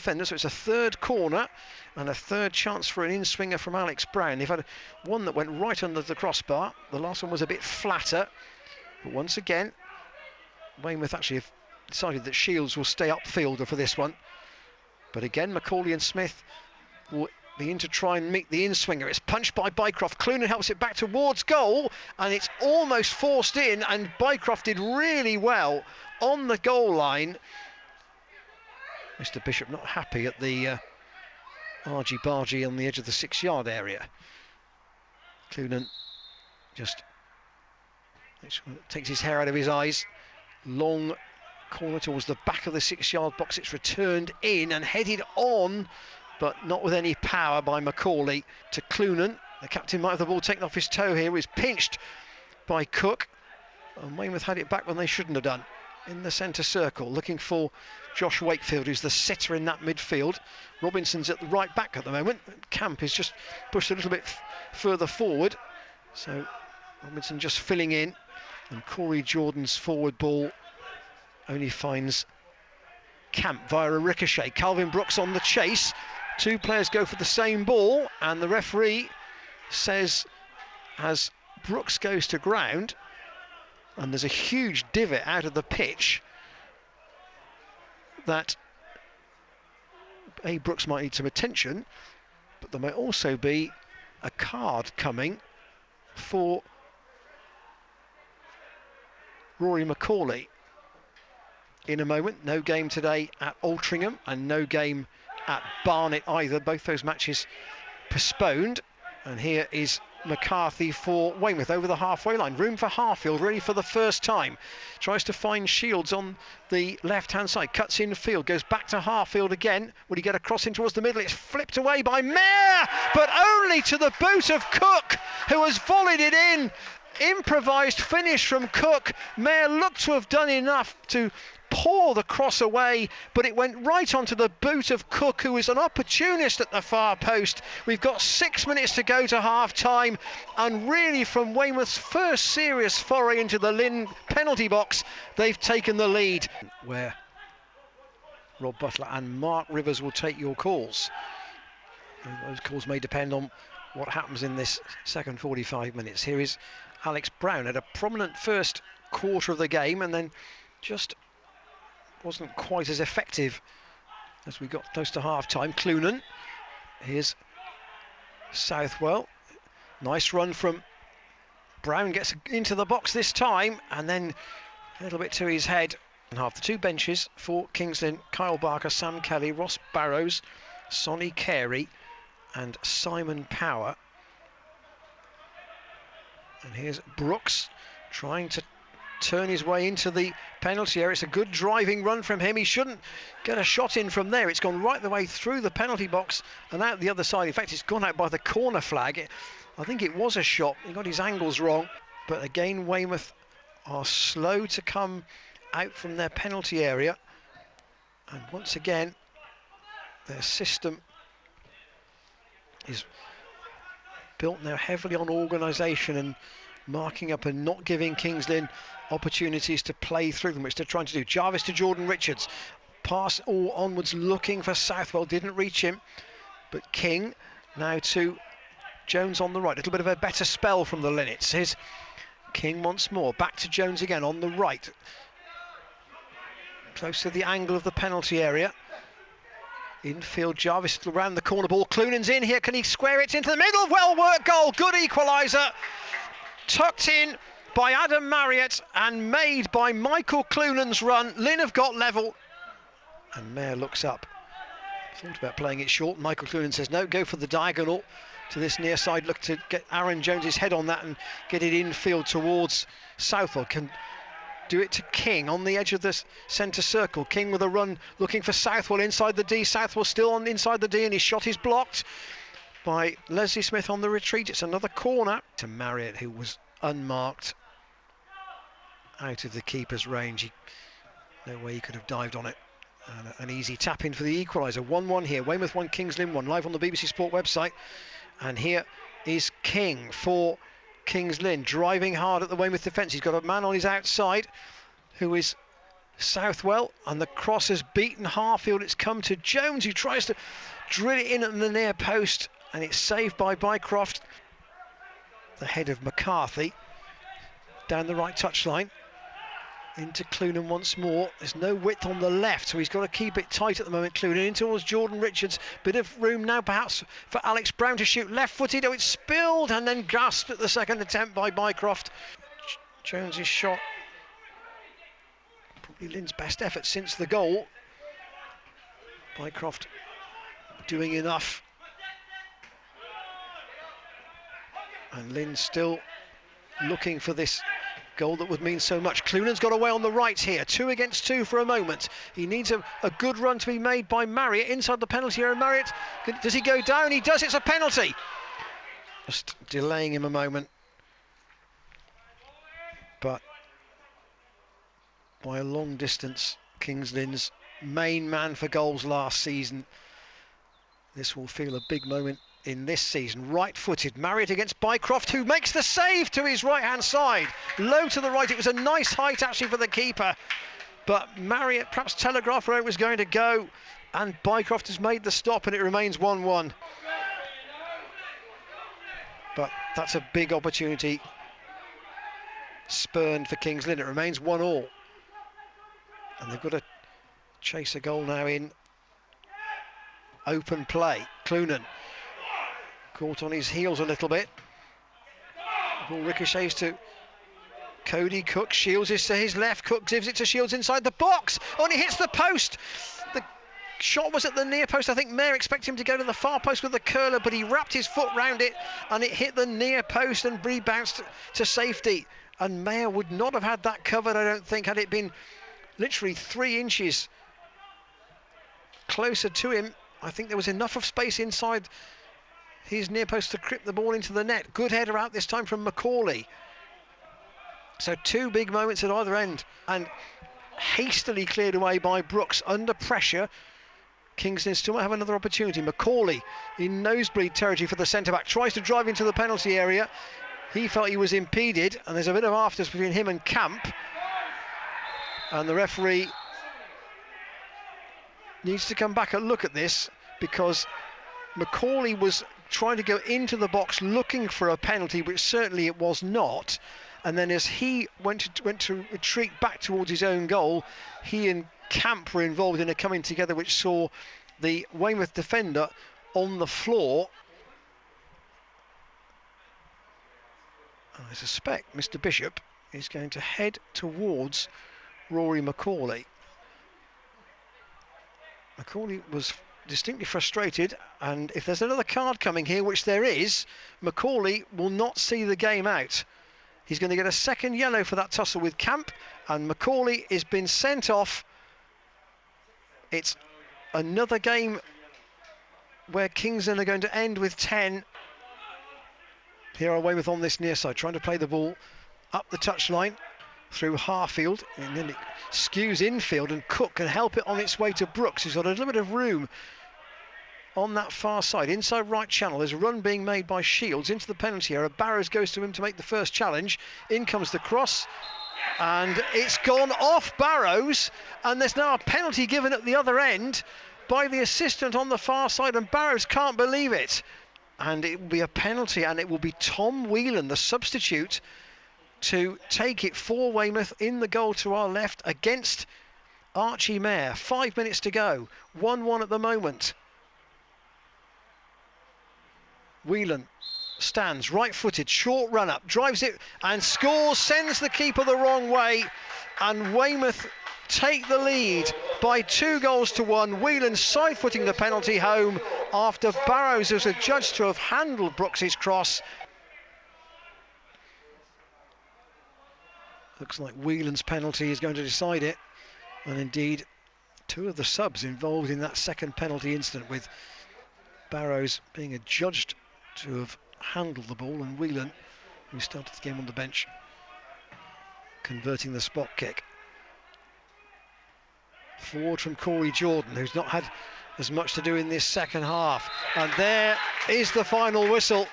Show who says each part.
Speaker 1: defender, so it's a third corner and a third chance for an in-swinger from Alex Brown. They've had one that went right under the crossbar. The last one was a bit flatter, but once again Weymouth actually have decided that Shields will stay upfielder for this one. But again, Macaulay and Smith will be in to try and meet the in-swinger. It's punched by Bycroft. Clunan helps it back towards goal, and it's almost forced in, and Bycroft did really well on the goal line. Mr. Bishop not happy at the argy-bargy on the edge of the 6-yard area. Clunan just takes his hair out of his eyes. Long corner towards the back of the 6-yard box. It's returned in and headed on, but not with any power by Macaulay to Clunan. The captain might have the ball taken off his toe here. He's pinched by Cook, and Weymouth had it back when they shouldn't have done. In the centre circle, looking for Josh Wakefield, who's the sitter in that midfield. Robinson's at the right back at the moment. Camp is just pushed a little bit further forward, so Robinson just filling in, and Corey Jordan's forward ball only finds Camp via a ricochet. Calvin Brooks on the chase. Two players go for the same ball, and the referee says, as Brooks goes to ground, and there's a huge divot out of the pitch, that Brooks might need some attention, but there may also be a card coming for Rory Macaulay in a moment. No game today at Altrincham and no game at Barnet either. Both those matches postponed. And here is McCarthy for Weymouth over the halfway line. Room for Harfield, really for the first time. Tries to find Shields on the left-hand side. Cuts in field, goes back to Harfield again. Will he get a cross in towards the middle? It's flipped away by Mayer, but only to the boot of Cook, who has volleyed it in. Improvised finish from Cook. Mayer looked to have done enough to pour the cross away, but it went right onto the boot of Cook, who is an opportunist at the far post. We've got 6 minutes to go to half-time, and really from Weymouth's first serious foray into the Lynn penalty box, they've taken the lead. Where Rob Butler and Mark Rivers will take your calls. And those calls may depend on what happens in this second 45 minutes. Here is Alex Brown, had a prominent first quarter of the game and then just wasn't quite as effective as we got close to half-time. Clunan, here's Southwell. Nice run from Brown, gets into the box this time, and then a little bit to his head. And half the two benches for Kings Lynn: Kyle Barker, Sam Kelly, Ross Barrows, Sonny Carey and Simon Power. And here's Brooks trying to turn his way into the penalty area. It's a good driving run from him. He shouldn't get a shot in from there. It's gone right the way through the penalty box and out the other side. In fact, it's gone out by the corner flag. I think it was a shot. He got his angles wrong. But again, Weymouth are slow to come out from their penalty area. And once again, their system is built now heavily on organisation and marking up and not giving Kings Lynn opportunities to play through them, which they're trying to do. Jarvis to Jordan Richards, pass all onwards looking for Southwell, didn't reach him, but King now to Jones on the right. A little bit of a better spell from the Linnets. Here's King once more, back to Jones again on the right, close to the angle of the penalty area. Infield, Jarvis around the corner ball. Clunan's in here. Can he square it into the middle? Well worked goal. Good equaliser. Tucked in by Adam Marriott and made by Michael Clunan's run. Lynn have got level. And Mayer looks up. Thought about playing it short. Michael Clunan says no, go for the diagonal to this near side. Look to get Aaron Jones's head on that and get it infield towards Southwell. Can do it to King on the edge of the centre circle. King with a run looking for Southwell inside the D. Southwell still on inside the D, and his shot is blocked by Leslie Smith on the retreat. It's another corner to Marriott, who was unmarked out of the keeper's range. No way he could have dived on it. And an easy tap in for the equaliser. 1-1 here. Weymouth 1, Kings Lynn 1, live on the BBC Sport website. And here is King for Kings Lynn, driving hard at the Weymouth defence. He's got a man on his outside who is Southwell, and the cross has beaten Harfield. It's come to Jones, who tries to drill it in at the near post, and it's saved by Bycroft. The head of McCarthy down the right touchline into Clunan once more. There's no width on the left, so he's got to keep it tight at the moment. Clunan in towards Jordan Richards. Bit of room now perhaps for Alex Brown to shoot left-footed. Oh, it's spilled and then gasped at the second attempt by Bycroft. Jones's shot, probably Lynn's best effort since the goal. Bycroft doing enough, and Lynn still looking for this goal that would mean so much. Clunan's got away on the right here, 2 against 2 for a moment. He needs a good run to be made by Marriott inside the penalty area. Marriott, does he go down? He does. It's a penalty. Just delaying him a moment, but by a long distance, Kings Lynn's main man for goals last season. This will feel a big moment in this season. Right-footed, Marriott against Bycroft, who makes the save to his right-hand side. Low to the right, it was a nice height actually for the keeper, but Marriott perhaps telegraphed where it was going to go, and Bycroft has made the stop, and it remains 1-1. But that's a big opportunity spurned for Kings Lynn. It remains 1-1, and they've got to chase a goal now in open play. Clunan caught on his heels a little bit. The ball ricochets to Cody Cook. Shields is to his left. Cook gives it to Shields inside the box. Oh, and he hits the post. The shot was at the near post. I think Mayer expected him to go to the far post with the curler, but he wrapped his foot round it and it hit the near post and rebounded to safety. And Mayer would not have had that covered, I don't think, had it been literally 3 inches closer to him. I think there was enough of space inside his near post to crip the ball into the net. Good header out this time from Macaulay. So 2 big moments at either end, and hastily cleared away by Brooks under pressure. Kings Lynn still might have another opportunity. Macaulay in nosebleed territory for the centre-back, tries to drive into the penalty area. He felt he was impeded, and there's a bit of afters between him and Camp, and the referee needs to come back and look at this, because Macaulay was trying to go into the box looking for a penalty, which certainly it was not, and then as he went to retreat back towards his own goal, he and Camp were involved in a coming together which saw the Weymouth defender on the floor. I suspect Mr. Bishop is going to head towards Rory Macaulay. Macaulay was distinctly frustrated, and if there's another card coming here, which there is, Macaulay will not see the game out. He's going to get a second yellow for that tussle with Camp, and Macaulay has been sent off. It's another game where Kings Lynn are going to end with 10. Here are Weymouth on this near side, trying to play the ball up the touchline through Harfield, and then it skews infield, and Cook can help it on its way to Brooks, who's got a little bit of room on that far side. Inside right channel, there's a run being made by Shields into the penalty area. Barrows goes to him to make the first challenge. In comes the cross, and it's gone off Barrows, and there's now a penalty given at the other end by the assistant on the far side, and Barrows can't believe it. And it will be a penalty, and it will be Tom Whelan, the substitute, to take it for Weymouth in the goal to our left against Archie Mayer. 5 minutes to go, 1-1 at the moment. Whelan stands right-footed, short run up, drives it and scores, sends the keeper the wrong way, and Weymouth take the lead by 2-1. Whelan side-footing the penalty home after Barrows was adjudged to have handled Brooks's cross. Looks like Whelan's penalty is going to decide it, and indeed 2 of the subs involved in that second penalty incident, with Barrows being adjudged to have handled the ball, and Whelan, who started the game on the bench, converting the spot kick. Forward from Corey Jordan, who's not had as much to do in this second half, and there is the final whistle.